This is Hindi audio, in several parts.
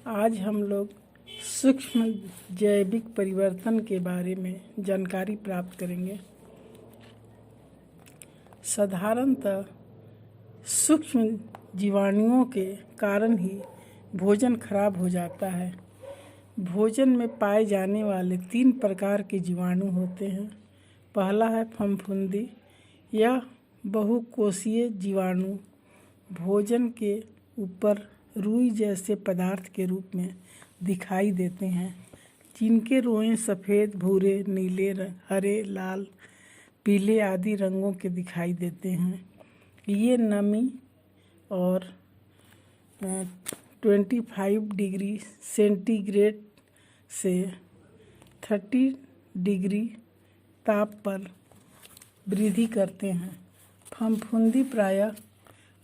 आज हम लोग सूक्ष्म जैविक परिवर्तन के बारे में जानकारी प्राप्त करेंगे। साधारणतः सूक्ष्म जीवाणुओं के कारण ही भोजन खराब हो जाता है। भोजन में पाए जाने वाले 3 प्रकार के जीवाणु होते हैं। पहला है फफूंदी। यह बहुकोषीय जीवाणु भोजन के ऊपर रुई जैसे पदार्थ के रूप में दिखाई देते हैं, जिनके रोएं सफ़ेद, भूरे, नीले, हरे, लाल, पीले आदि रंगों के दिखाई देते हैं। ये नमी और 25 डिग्री सेंटीग्रेड से 30 डिग्री ताप पर वृद्धि करते हैं। फफूंदी प्रायः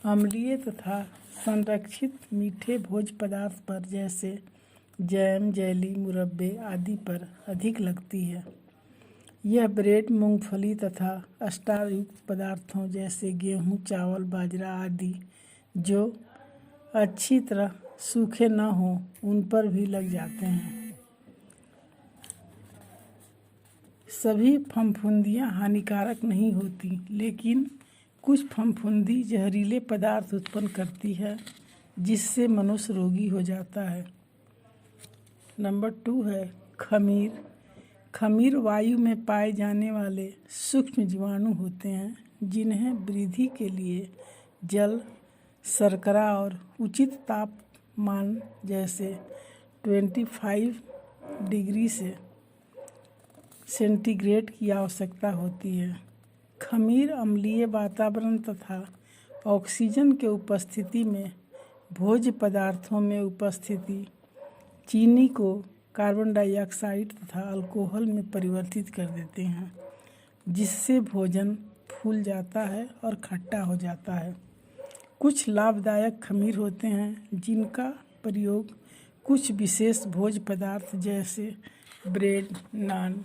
अम्लीय तथा संरक्षित मीठे भोज्य पदार्थ पर जैसे जैम, जेली, मुरब्बे आदि पर अधिक लगती है। यह ब्रेड, मूंगफली तथा स्टार्च पदार्थों जैसे गेहूं, चावल, बाजरा आदि जो अच्छी तरह सूखे न हों उन पर भी लग जाते हैं। सभी फफूंदियाँ हानिकारक नहीं होती, लेकिन कुछ फफूंदी जहरीले पदार्थ उत्पन्न करती है, जिससे मनुष्य रोगी हो जाता है। नंबर 2 है खमीर। खमीर वायु में पाए जाने वाले सूक्ष्म जीवाणु होते हैं, जिन्हें वृद्धि के लिए जल, शर्करा और उचित तापमान जैसे 25 डिग्री से सेंटीग्रेड की आवश्यकता होती है। खमीर अम्लीय वातावरण तथा ऑक्सीजन के उपस्थिति में भोज्य पदार्थों में उपस्थिति चीनी को कार्बन डाइऑक्साइड तथा अल्कोहल में परिवर्तित कर देते हैं, जिससे भोजन फूल जाता है और खट्टा हो जाता है। कुछ लाभदायक खमीर होते हैं, जिनका प्रयोग कुछ विशेष भोज्य पदार्थ जैसे ब्रेड, नान,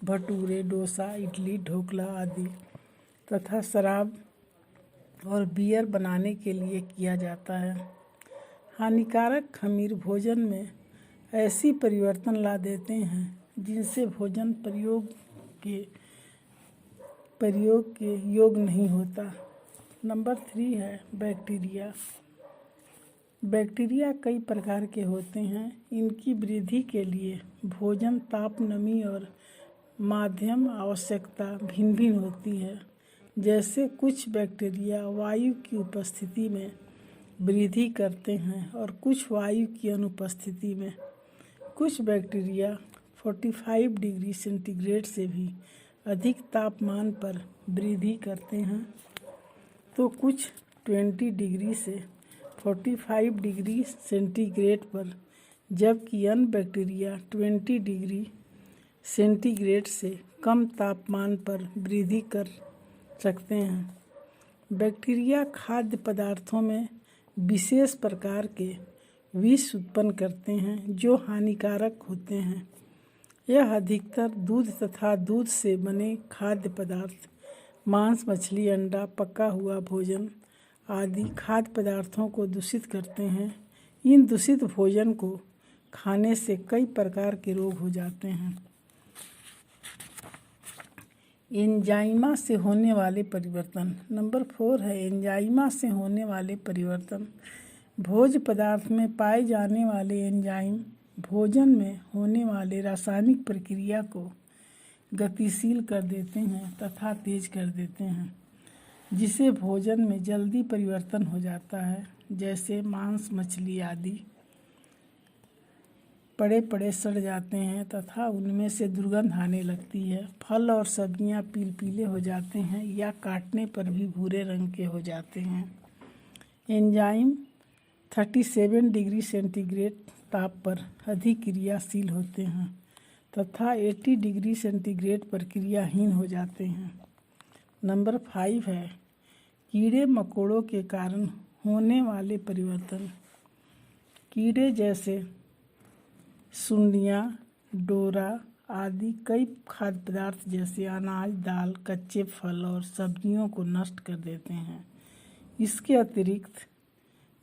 भटूरे, डोसा, इडली, ढोकला आदि तथा शराब और बियर बनाने के लिए किया जाता है। हानिकारक खमीर भोजन में ऐसी परिवर्तन ला देते हैं, जिनसे भोजन प्रयोग के योग नहीं होता। नंबर 3 है बैक्टीरिया। बैक्टीरिया कई प्रकार के होते हैं। इनकी वृद्धि के लिए भोजन, ताप, नमी और माध्यम आवश्यकता भिन्न भिन्न होती है। जैसे कुछ बैक्टीरिया वायु की उपस्थिति में वृद्धि करते हैं और कुछ वायु की अनुपस्थिति में। कुछ बैक्टीरिया 45 डिग्री सेंटीग्रेड से भी अधिक तापमान पर वृद्धि करते हैं, तो कुछ 20 डिग्री से 45 डिग्री सेंटीग्रेड पर, जबकि अन्य बैक्टीरिया 20 डिग्री सेंटीग्रेड से कम तापमान पर वृद्धि कर सकते हैं। बैक्टीरिया खाद्य पदार्थों में विशेष प्रकार के विष उत्पन्न करते हैं, जो हानिकारक होते हैं। यह अधिकतर दूध तथा दूध से बने खाद्य पदार्थ, मांस, मछली, अंडा, पका हुआ भोजन आदि खाद्य पदार्थों को दूषित करते हैं। इन दूषित भोजन को खाने से कई प्रकार के रोग हो जाते हैं। एंजाइमा से होने वाले परिवर्तन। नंबर 4 है एंजाइमा से होने वाले परिवर्तन। भोज्य पदार्थ में पाए जाने वाले एंजाइम भोजन में होने वाले रासायनिक प्रक्रिया को गतिशील कर देते हैं तथा तेज कर देते हैं, जिससे भोजन में जल्दी परिवर्तन हो जाता है। जैसे मांस, मछली आदि पड़े सड़ जाते हैं तथा उनमें से दुर्गंध आने लगती है। फल और सब्जियां पीले हो जाते हैं या काटने पर भी भूरे रंग के हो जाते हैं। एंजाइम 37 डिग्री सेंटीग्रेड ताप पर अधिक क्रियाशील होते हैं तथा 80 डिग्री सेंटीग्रेड पर क्रियाहीन हो जाते हैं। नंबर 5 है कीड़े मकोड़ों के कारण होने वाले परिवर्तन। कीड़े जैसे सुंडियाँ, डोरा आदि कई खाद्य पदार्थ जैसे अनाज, दाल, कच्चे फल और सब्जियों को नष्ट कर देते हैं। इसके अतिरिक्त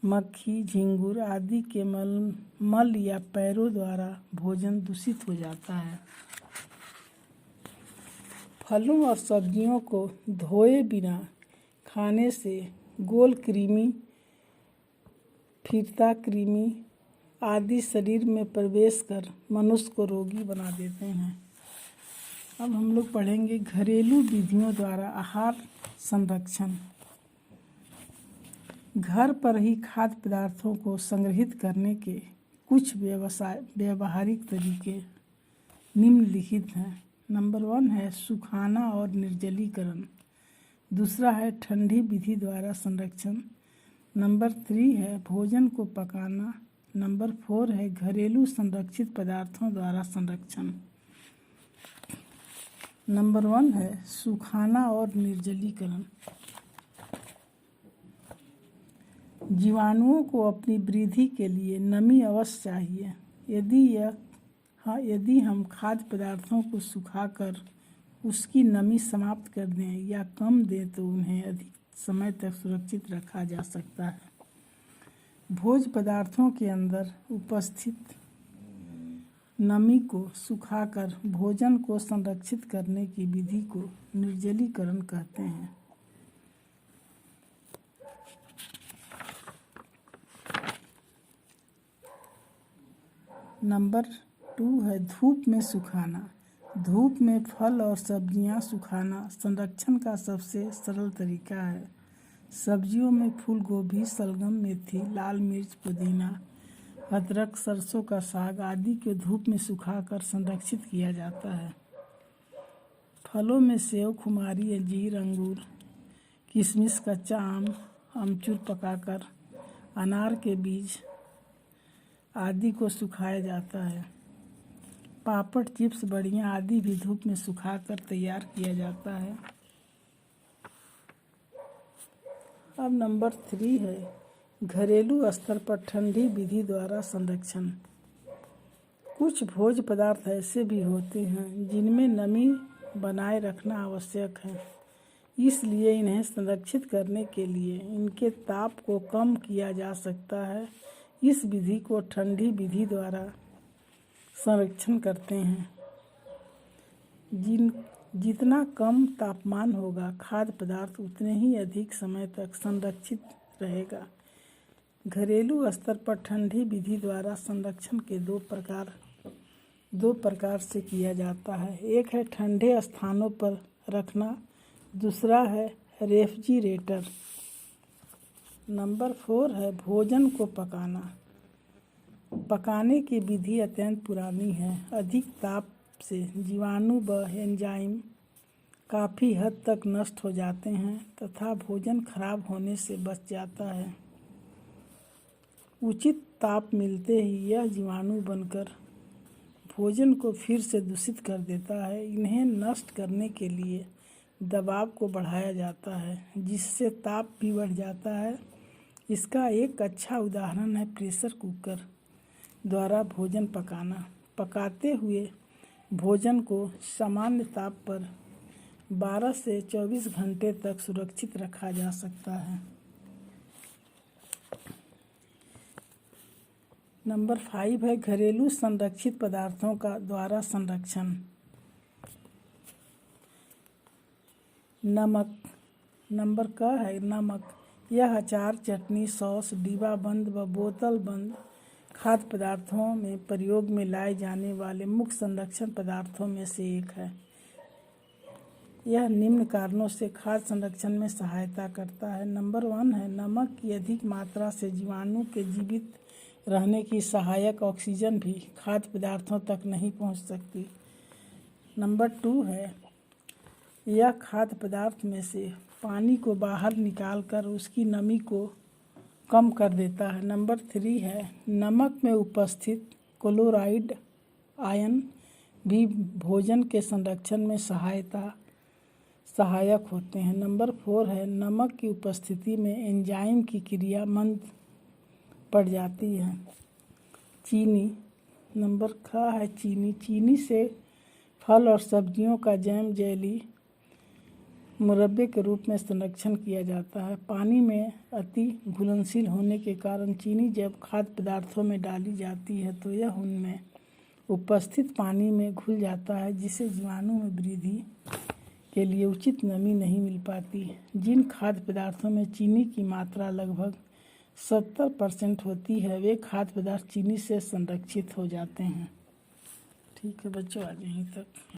मक्खी, झींगुर आदि के मल या पैरों द्वारा भोजन दूषित हो जाता है। फलों और सब्जियों को धोए बिना खाने से गोल कृमि, फिरता कृमि आदि शरीर में प्रवेश कर मनुष्य को रोगी बना देते हैं। अब हम लोग पढ़ेंगे घरेलू विधियों द्वारा आहार संरक्षण। घर पर ही खाद्य पदार्थों को संग्रहित करने के कुछ व्यावहारिक तरीके निम्नलिखित हैं। नंबर 1 है सुखाना और निर्जलीकरण। दूसरा है ठंडी विधि द्वारा संरक्षण। नंबर 3 है भोजन को पकाना। नंबर 4 है घरेलू संरक्षित पदार्थों द्वारा संरक्षण। नंबर 1 है सुखाना और निर्जलीकरण। जीवाणुओं को अपनी वृद्धि के लिए नमी अवश्य चाहिए। यदि हम खाद्य पदार्थों को सुखाकर उसकी नमी समाप्त कर दें या कम दें तो उन्हें अधिक समय तक सुरक्षित रखा जा सकता है। भोज्य पदार्थों के अंदर उपस्थित नमी को सुखाकर भोजन को संरक्षित करने की विधि को निर्जलीकरण कहते हैं। नंबर 2 है धूप में सुखाना। धूप में फल और सब्जियां सुखाना संरक्षण का सबसे सरल तरीका है। सब्जियों में फूल गोभी, शलगम, मेथी, लाल मिर्च, पुदीना, अदरक, सरसों का साग आदि को धूप में सुखाकर संरक्षित किया जाता है। फलों में सेव, खुमारी, अंजीर, अंगूर, किशमिश, कच्चा आम, अमचूर पकाकर, अनार के बीज आदि को सुखाया जाता है। पापड़, चिप्स, बड़ियाँ आदि भी धूप में सुखाकर तैयार किया जाता है। अब नंबर 3 है घरेलू स्तर पर ठंडी विधि द्वारा संरक्षण। कुछ भोज्य पदार्थ ऐसे भी होते हैं जिनमें नमी बनाए रखना आवश्यक है, इसलिए इन्हें संरक्षित करने के लिए इनके ताप को कम किया जा सकता है। इस विधि को ठंडी विधि द्वारा संरक्षण करते हैं। जितना कम तापमान होगा खाद्य पदार्थ उतने ही अधिक समय तक संरक्षित रहेगा। घरेलू स्तर पर ठंडी विधि द्वारा संरक्षण के दो प्रकार से किया जाता है। एक है ठंडे स्थानों पर रखना, दूसरा है रेफ्रिजरेटर। नंबर 4 है भोजन को पकाना। पकाने की विधि अत्यंत पुरानी है। अधिक ताप से जीवाणु व एंजाइम काफ़ी हद तक नष्ट हो जाते हैं तथा भोजन खराब होने से बच जाता है। उचित ताप मिलते ही यह जीवाणु बनकर भोजन को फिर से दूषित कर देता है। इन्हें नष्ट करने के लिए दबाव को बढ़ाया जाता है जिससे ताप भी बढ़ जाता है। इसका एक अच्छा उदाहरण है प्रेशर कुकर द्वारा भोजन पकाना। पकाते हुए भोजन को सामान्य ताप पर 12 से 24 घंटे तक सुरक्षित रखा जा सकता है। नंबर 5 है घरेलू संरक्षित पदार्थों का द्वारा संरक्षण। नमक। नंबर का है नमक। यह अचार, चटनी, सॉस, डिब्बा बंद व बोतल बंद खाद्य पदार्थों में प्रयोग में लाए जाने वाले मुख्य संरक्षण पदार्थों में से एक है। यह निम्न कारणों से खाद्य संरक्षण में सहायता करता है। नंबर 1 है नमक की अधिक मात्रा से जीवाणु के जीवित रहने की सहायक ऑक्सीजन भी खाद्य पदार्थों तक नहीं पहुंच सकती। नंबर 2 है यह खाद्य पदार्थ में से पानी को बाहर निकालकर उसकी नमी को कम कर देता है। नंबर 3 है नमक में उपस्थित क्लोराइड आयन भी भोजन के संरक्षण में सहायक होते हैं। नंबर 4 है नमक की उपस्थिति में एंजाइम की क्रिया मंद पड़ जाती है। चीनी। नंबर का है चीनी। चीनी से फल और सब्जियों का जैम, जेली, मुरब्बे के रूप में संरक्षण किया जाता है। पानी में अति घुलनशील होने के कारण चीनी जब खाद्य पदार्थों में डाली जाती है तो यह उनमें उपस्थित पानी में घुल जाता है, जिससे जीवाणु में वृद्धि के लिए उचित नमी नहीं मिल पाती। जिन खाद्य पदार्थों में चीनी की मात्रा लगभग 70% होती है वे खाद्य पदार्थ चीनी से संरक्षित हो जाते हैं। ठीक है बच्चों, आज यहीं तक।